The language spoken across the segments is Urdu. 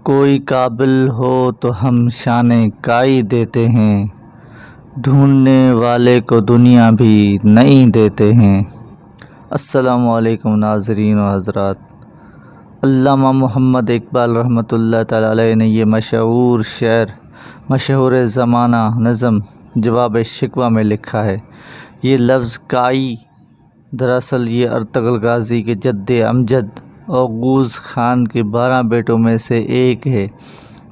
کوئی قابل ہو تو ہم شان کائی دیتے ہیں، ڈھونڈنے والے کو دنیا بھی نہیں دیتے ہیں۔ السلام علیکم ناظرین و حضرات۔ علامہ محمد اقبال رحمۃ اللہ تعالی علیہ نے یہ مشہور شعر، مشہور زمانہ نظم جواب شکوہ میں لکھا ہے۔ یہ لفظ کائی دراصل یہ ارطغرل غازی کے جد امجد اوغوز خان کے 12 بیٹوں میں سے ایک ہے،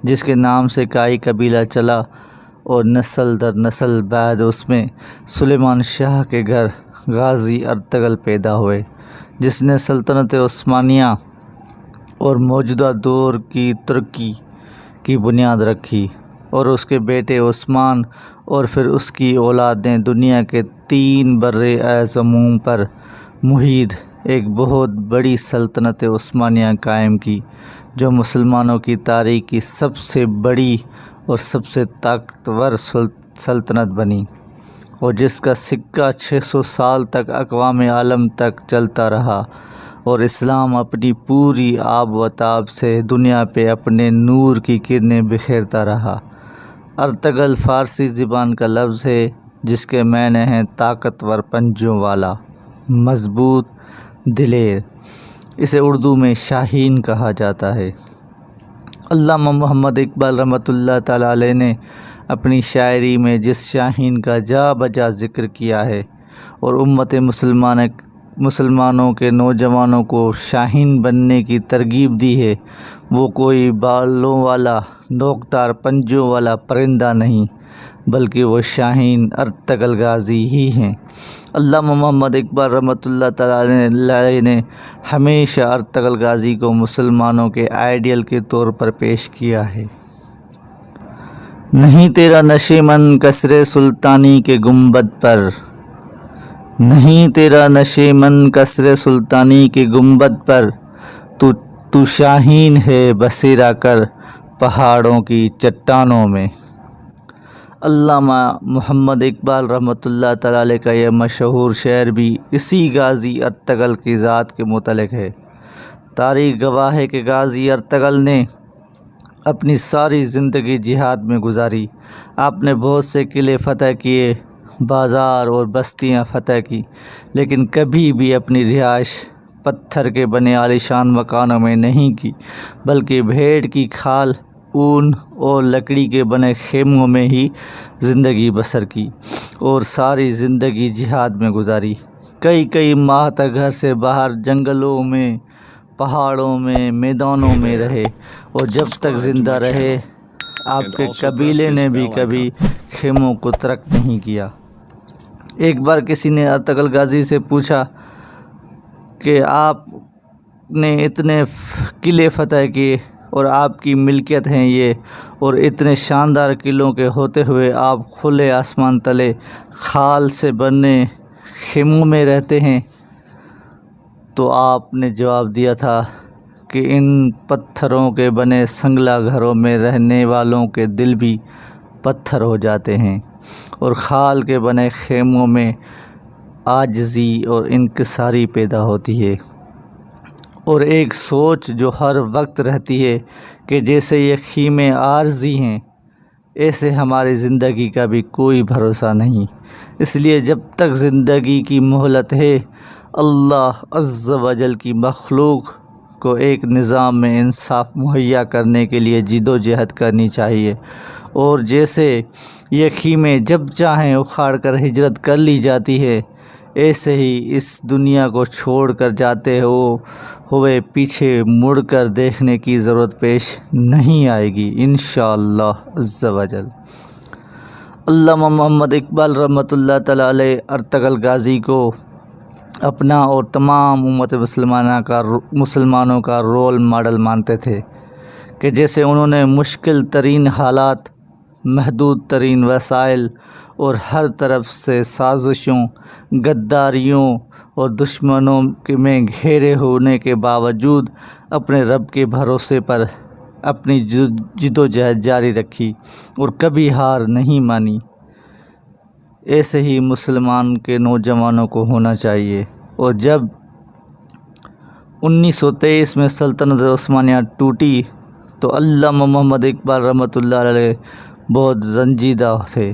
جس کے نام سے کائی قبیلہ چلا اور نسل در نسل بعد اس میں سلیمان شاہ کے گھر غازی ارطغرل پیدا ہوئے، جس نے سلطنت عثمانیہ اور موجودہ دور کی ترکی کی بنیاد رکھی، اور اس کے بیٹے عثمان اور پھر اس کی اولاد نے دنیا کے 3 براعظموں پر محیط ایک بہت بڑی سلطنت عثمانیہ قائم کی، جو مسلمانوں کی تاریخ کی سب سے بڑی اور سب سے طاقتور سلطنت بنی، اور جس کا سکہ 600 سال تک اقوام عالم تک چلتا رہا، اور اسلام اپنی پوری آب و تاب سے دنیا پہ اپنے نور کی کرنیں بکھیرتا رہا۔ ارطغرل فارسی زبان کا لفظ ہے، جس کے معنی ہیں طاقتور پنجوں والا، مضبوط، دلیر۔ اسے اردو میں شاہین کہا جاتا ہے۔ علامہ محمد اقبال رحمۃ اللہ تعالی علیہ نے اپنی شاعری میں جس شاہین کا جا بجا ذکر کیا ہے اور امت مسلمانوں کے نوجوانوں کو شاہین بننے کی ترغیب دی ہے، وہ کوئی بالوں والا نوکدار پنجوں والا پرندہ نہیں، بلکہ وہ شاہین ارطغرل غازی ہی ہیں۔ علامہ محمد اقبال رحمۃ اللہ تعالی علیہ نے ہمیشہ ارطغرل غازی کو مسلمانوں کے آئیڈیل کے طور پر پیش کیا ہے۔ نہیں تیرا نشیمن کسرِ سلطانی کے گنبد پر، نہیں تیرا نشیمن کسرِ سلطانی کے گنبد پر، تو شاہین ہے بسیرا کر پہاڑوں کی چٹانوں میں۔ علامہ محمد اقبال رحمۃ اللہ تعالی علیہ کا یہ مشہور شعر بھی اسی غازی ارطغرل کی ذات کے متعلق ہے۔ تاریخ گواہ ہے کہ غازی ارطغرل نے اپنی ساری زندگی جہاد میں گزاری۔ آپ نے بہت سے قلعے فتح کیے، بازار اور بستیاں فتح کی، لیکن کبھی بھی اپنی رہائش پتھر کے بنے عالیشان مکانوں میں نہیں کی، بلکہ بھیڑ کی کھال، اون اور لکڑی کے بنے خیموں میں ہی زندگی بسر کی، اور ساری زندگی جہاد میں گزاری۔ کئی ماہ تک گھر سے باہر جنگلوں میں، پہاڑوں میں، میدانوں میں رہے، اور جب تک زندہ رہے آپ کے قبیلے نے بھی کبھی خیموں کو ترک نہیں کیا۔ ایک بار کسی نے ارطغرل غازی سے پوچھا کہ آپ نے اتنے قلعے فتح کیے اور آپ کی ملکیت ہیں یہ، اور اتنے شاندار قلعوں کے ہوتے ہوئے آپ کھلے آسمان تلے خال سے بنے خیموں میں رہتے ہیں، تو آپ نے جواب دیا تھا کہ ان پتھروں کے بنے سنگلا گھروں میں رہنے والوں کے دل بھی پتھر ہو جاتے ہیں، اور خال کے بنے خیموں میں عاجزی اور انکساری پیدا ہوتی ہے، اور ایک سوچ جو ہر وقت رہتی ہے کہ جیسے یہ خیمے عارضی ہیں، ایسے ہماری زندگی کا بھی کوئی بھروسہ نہیں۔ اس لیے جب تک زندگی کی مہلت ہے، اللہ عز و جل کی مخلوق کو ایک نظام میں انصاف مہیا کرنے کے لیے جد و جہد کرنی چاہیے، اور جیسے یہ خیمیں جب چاہیں اکھاڑ کر ہجرت کر لی جاتی ہے، ایسے ہی اس دنیا کو چھوڑ کر جاتے ہوئے پیچھے مڑ کر دیکھنے کی ضرورت پیش نہیں آئے گی انشاءاللہ عز و جل۔ علامہ محمد اقبال رحمۃ اللہ تعالی علیہ ارطغرل غازی کو اپنا اور تمام امت مسلمانوں کا رول ماڈل مانتے تھے، کہ جیسے انہوں نے مشکل ترین حالات، محدود ترین وسائل اور ہر طرف سے سازشوں، غداریوں اور دشمنوں میں گھیرے ہونے کے باوجود اپنے رب کے بھروسے پر اپنی جد و جہد جاری رکھی اور کبھی ہار نہیں مانی، ایسے ہی مسلمان کے نوجوانوں کو ہونا چاہیے۔ اور جب 1923 میں سلطنت عثمانیہ ٹوٹی تو علامہ محمد اقبال رحمۃ اللہ علیہ بہت سنجیدہ تھے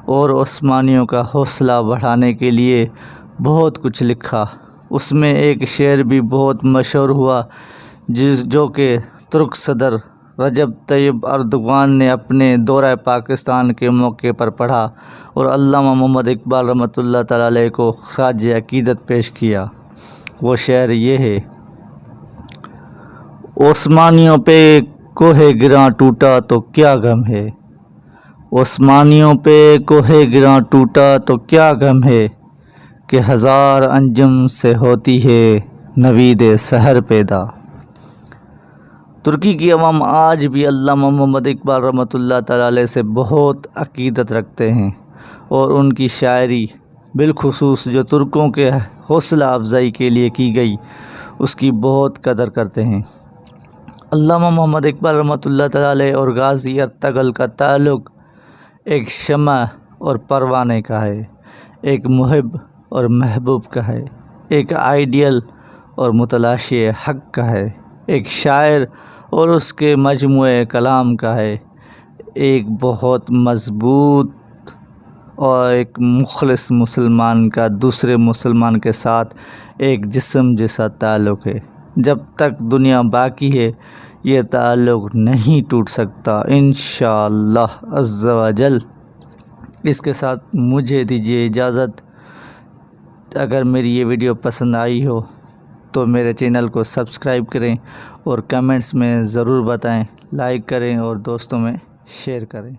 اور عثمانیوں کا حوصلہ بڑھانے کے لیے بہت کچھ لکھا۔ اس میں ایک شعر بھی بہت مشہور ہوا جو کہ ترک صدر رجب طیب اردوغان نے اپنے دورہ پاکستان کے موقع پر پڑھا اور علامہ محمد اقبال رحمۃ اللہ تعالی علیہ کو خراج عقیدت پیش کیا۔ وہ شعر یہ ہے: عثمانیوں پہ کوہ گراں ٹوٹا تو کیا غم ہے، عثمانیوں پہ کوہ گراں ٹوٹا تو کیا غم ہے، کہ ہزار انجم سے ہوتی ہے نوید سحر پیدا۔ ترکی کی عوام آج بھی علامہ محمد اقبال رحمۃ اللہ تعالی علیہ سے بہت عقیدت رکھتے ہیں اور ان کی شاعری بالخصوص جو ترکوں کے حوصلہ افزائی کے لیے کی گئی اس کی بہت قدر کرتے ہیں۔ علامہ محمد اقبال رحمۃ اللہ تعالی علیہ اور غازی ارطغرل کا تعلق ایک شمع اور پروانے کا ہے، ایک محب اور محبوب کا ہے، ایک آئیڈیل اور متلاشی حق کا ہے، ایک شاعر اور اس کے مجموعہ کلام کا ہے، ایک بہت مضبوط اور ایک مخلص مسلمان کا دوسرے مسلمان کے ساتھ ایک جسم جیسا تعلق ہے۔ جب تک دنیا باقی ہے یہ تعلق نہیں ٹوٹ سکتا انشاءاللہ عز و جل۔ اس کے ساتھ مجھے دیجیے اجازت۔ اگر میری یہ ویڈیو پسند آئی ہو تو میرے چینل کو سبسکرائب کریں اور کمنٹس میں ضرور بتائیں، لائک کریں اور دوستوں میں شیئر کریں۔